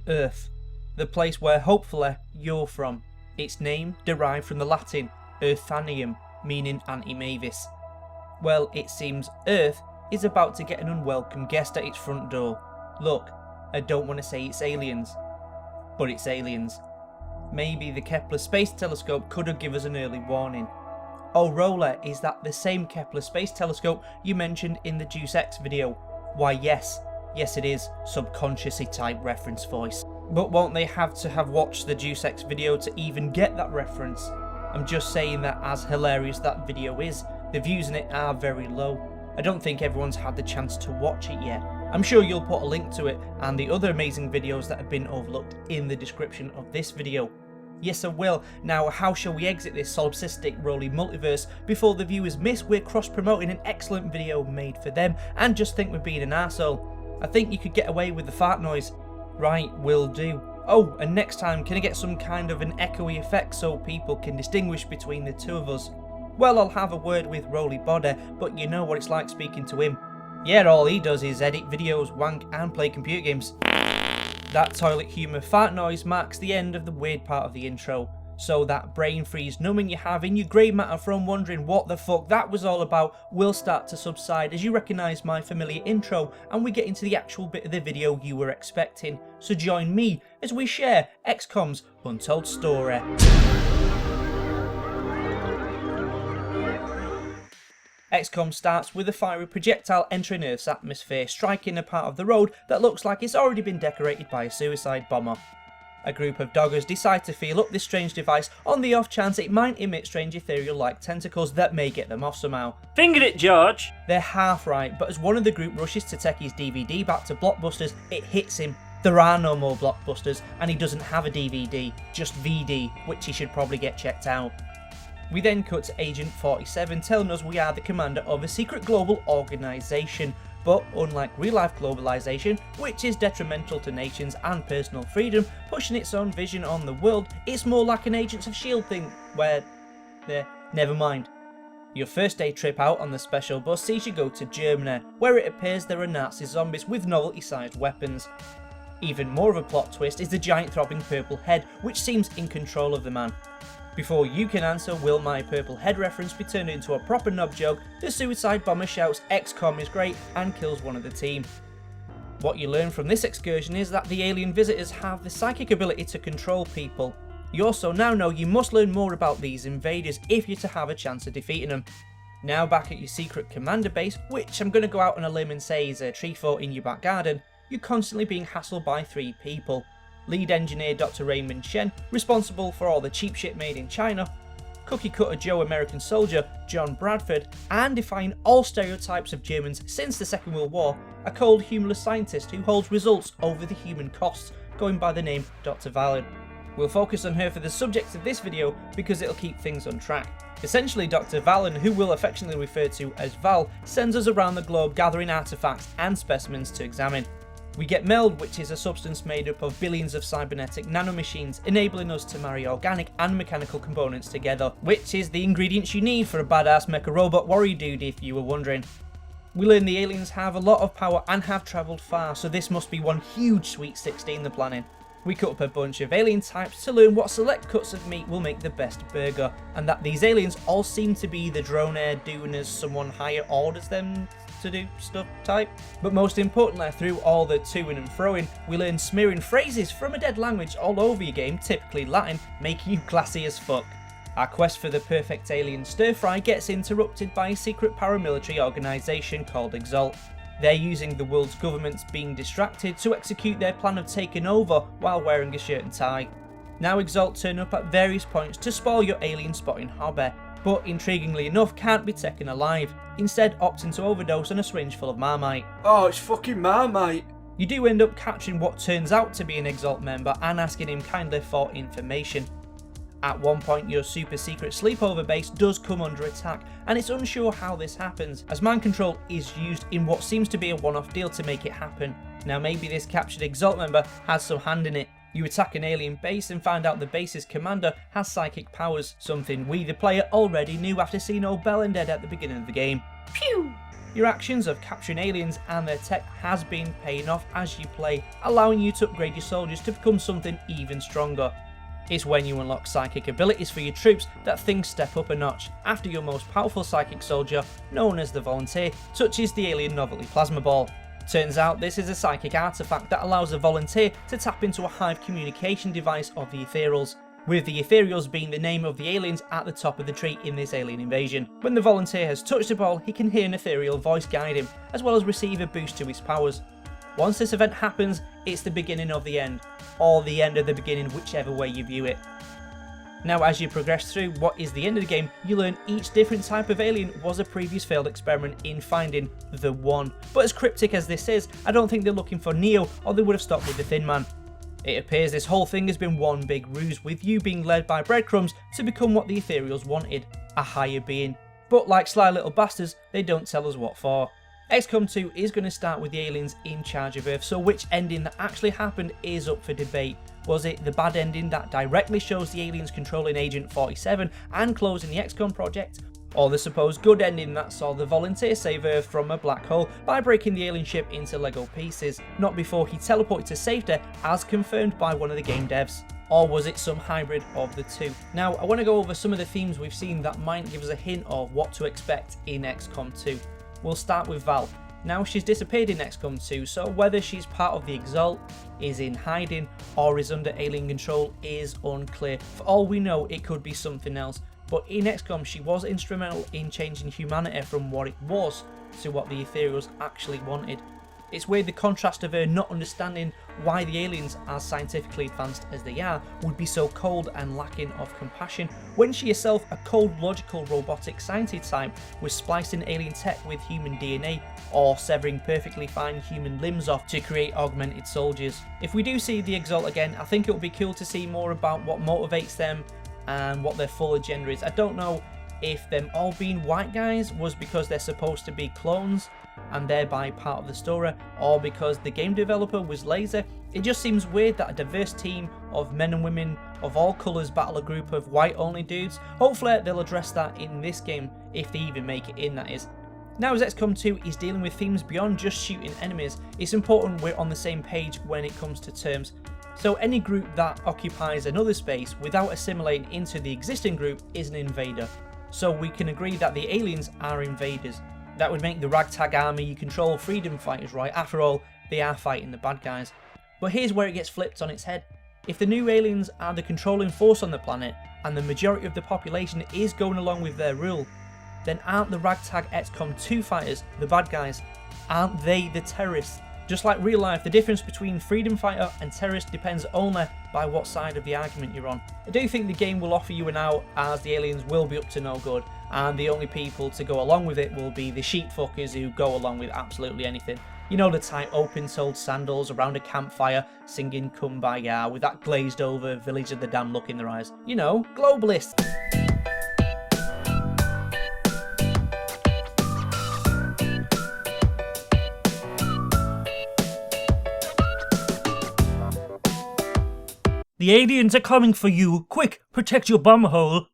Earth, the place where hopefully you're from. Its name derived from the Latin Earthanium, meaning Auntie Mavis. Well, it seems Earth is about to get an unwelcome guest at its front door. Look, I don't want to say it's aliens, but it's aliens. Maybe the Kepler Space Telescope could have given us an early warning. Oh Roley, is that the same Kepler Space Telescope you mentioned in the Deus Ex video? Why yes it is, subconsciously type reference voice. But won't they have to have watched the Deus Ex video to even get that reference? I'm just saying that as hilarious that video is, the views in it are very low. I don't think everyone's had the chance to watch it yet. I'm sure you'll put a link to it and the other amazing videos that have been overlooked in the description of this video. Yes, I will. Now, how shall we exit this solipsistic Roley multiverse before the viewers miss we're cross-promoting an excellent video made for them and just think we're being an arsehole? I think you could get away with the fart noise. Right, will do. Oh, and next time, can I get some kind of an echoey effect so people can distinguish between the two of us? Well, I'll have a word with Roley Body, but you know what it's like speaking to him. Yeah, all he does is edit videos, wank and play computer games. That toilet humour fart noise marks the end of the weird part of the intro. So that brain freeze numbing you have in your grey matter from wondering what the fuck that was all about will start to subside as you recognise my familiar intro and we get into the actual bit of the video you were expecting. So join me as we share Xcom's Untold story. Xcom starts with a fiery projectile entering Earth's atmosphere, striking a part of the road that looks like it's already been decorated by a suicide bomber. A group of doggers decide to feel up this strange device on the off chance it might emit strange ethereal-like tentacles that may get them off somehow. Fingered it, George! They're half right, but as one of the group rushes to take his DVD back to Blockbusters, it hits him. There are no more Blockbusters, and he doesn't have a DVD, just VD, which he should probably get checked out. We then cut to Agent 47 telling us we are the commander of a secret global organisation, but unlike real-life globalisation, which is detrimental to nations and personal freedom, pushing its own vision on the world, it's more like an Agents of S.H.I.E.L.D. thing, where... never mind. Your first day trip out on the special bus sees you go to Germany, where it appears there are Nazi zombies with novelty-sized weapons. Even more of a plot twist is the giant throbbing purple head, which seems in control of the man. Before you can answer will my purple head reference be turned into a proper knob joke, the suicide bomber shouts Xcom is great and kills one of the team. What you learn from this excursion is that the alien visitors have the psychic ability to control people. You also now know you must learn more about these invaders if you're to have a chance of defeating them. Now back at your secret commander base, which I'm going to go out on a limb and say is a tree fort in your back garden, you're constantly being hassled by three people. Lead engineer Dr. Raymond Shen, responsible for all the cheap shit made in China, cookie cutter Joe American soldier John Bradford, and defying all stereotypes of Germans since the Second World War, a cold humorless scientist who holds results over the human costs, going by the name Dr. Valen. We'll focus on her for the subject of this video because it'll keep things on track. Essentially, Dr. Valen, who we'll affectionately refer to as Val, sends us around the globe gathering artifacts and specimens to examine. We get Meld, which is a substance made up of billions of cybernetic nanomachines, enabling us to marry organic and mechanical components together, which is the ingredients you need for a badass mecha robot warrior dude if you were wondering. We learn the aliens have a lot of power and have travelled far, so this must be one huge Sweet 16 they're planning. We cut up a bunch of alien types to learn what select cuts of meat will make the best burger, and that these aliens all seem to be the dronair doing as someone higher orders them to do stuff type. But most importantly, through all the to-ing and fro-ing, we learn smearing phrases from a dead language all over your game, typically Latin, making you classy as fuck. Our quest for the perfect alien stir-fry gets interrupted by a secret paramilitary organisation called Exalt. They're using the world's governments being distracted to execute their plan of taking over while wearing a shirt and tie. Now Exalt turn up at various points to spoil your alien spotting hobby, but intriguingly enough can't be taken alive, instead opting to overdose on a syringe full of Marmite. Oh, it's fucking Marmite! You do end up capturing what turns out to be an Exalt member and asking him kindly for information. At one point your super secret sleepover base does come under attack, and it's unsure how this happens, as mind control is used in what seems to be a one-off deal to make it happen. Now maybe this captured Exalt member has some hand in it. You attack an alien base and find out the base's commander has psychic powers, something we the player already knew after seeing old Bell and Dead at the beginning of the game. Pew! Your actions of capturing aliens and their tech has been paying off as you play, allowing you to upgrade your soldiers to become something even stronger. It's when you unlock psychic abilities for your troops that things step up a notch after your most powerful psychic soldier, known as the Volunteer, touches the alien novelty plasma ball. Turns out this is a psychic artifact that allows the Volunteer to tap into a hive communication device of the Ethereals, with the Ethereals being the name of the aliens at the top of the tree in this alien invasion. When the Volunteer has touched the ball, he can hear an ethereal voice guide him, as well as receive a boost to his powers. Once this event happens, it's the beginning of the end, or the end of the beginning, whichever way you view it. Now, as you progress through what is the end of the game, you learn each different type of alien was a previous failed experiment in finding the one. But as cryptic as this is, I don't think they're looking for Neo, or they would have stopped with the Thin Man. It appears this whole thing has been one big ruse, with you being led by breadcrumbs to become what the Ethereals wanted, a higher being. But like sly little bastards, they don't tell us what for. Xcom 2 is going to start with the aliens in charge of Earth, so which ending that actually happened is up for debate. Was it the bad ending that directly shows the aliens controlling Agent 47 and closing the Xcom project? Or the supposed good ending that saw the Volunteer save Earth from a black hole by breaking the alien ship into Lego pieces, not before he teleported to safety as confirmed by one of the game devs? Or was it some hybrid of the two? Now, I want to go over some of the themes we've seen that might give us a hint of what to expect in XCOM 2. We'll start with Val. Now, she's disappeared in XCOM 2, so whether she's part of the Exalt, is in hiding, or is under alien control is unclear. For all we know, it could be something else. But in XCOM, she was instrumental in changing humanity from what it was to what the Ethereals actually wanted. It's weird the contrast of her not understanding why the aliens, as scientifically advanced as they are, would be so cold and lacking of compassion, when she herself, a cold, logical, robotic scientist type, was splicing alien tech with human DNA, or severing perfectly fine human limbs off to create augmented soldiers. If we do see the Exalt again, I think it would be cool to see more about what motivates them and what their full agenda is. I don't know if them all being white guys was because they're supposed to be clones and thereby part of the story, or because the game developer was lazy. It just seems weird that a diverse team of men and women of all colours battle a group of white only dudes. Hopefully they'll address that in this game, if they even make it in, that is. Now, as XCOM 2 is dealing with themes beyond just shooting enemies, it's important we're on the same page when it comes to terms. So any group that occupies another space without assimilating into the existing group is an invader. So we can agree that the aliens are invaders. That would make the ragtag army you control freedom fighters, right? After all, they are fighting the bad guys. But here's where it gets flipped on its head. If the new aliens are the controlling force on the planet, and the majority of the population is going along with their rule, then aren't the ragtag XCOM 2 fighters the bad guys? Aren't they the terrorists? Just like real life, the difference between freedom fighter and terrorist depends only by what side of the argument you're on. I do think the game will offer you an out, as the aliens will be up to no good, and the only people to go along with it will be the sheep fuckers who go along with absolutely anything. You know, the tight open-soled sandals around a campfire singing Kumbaya with that glazed over Village of the Damned look in their eyes. You know, globalists. The aliens are coming for you. Quick, protect your bum hole.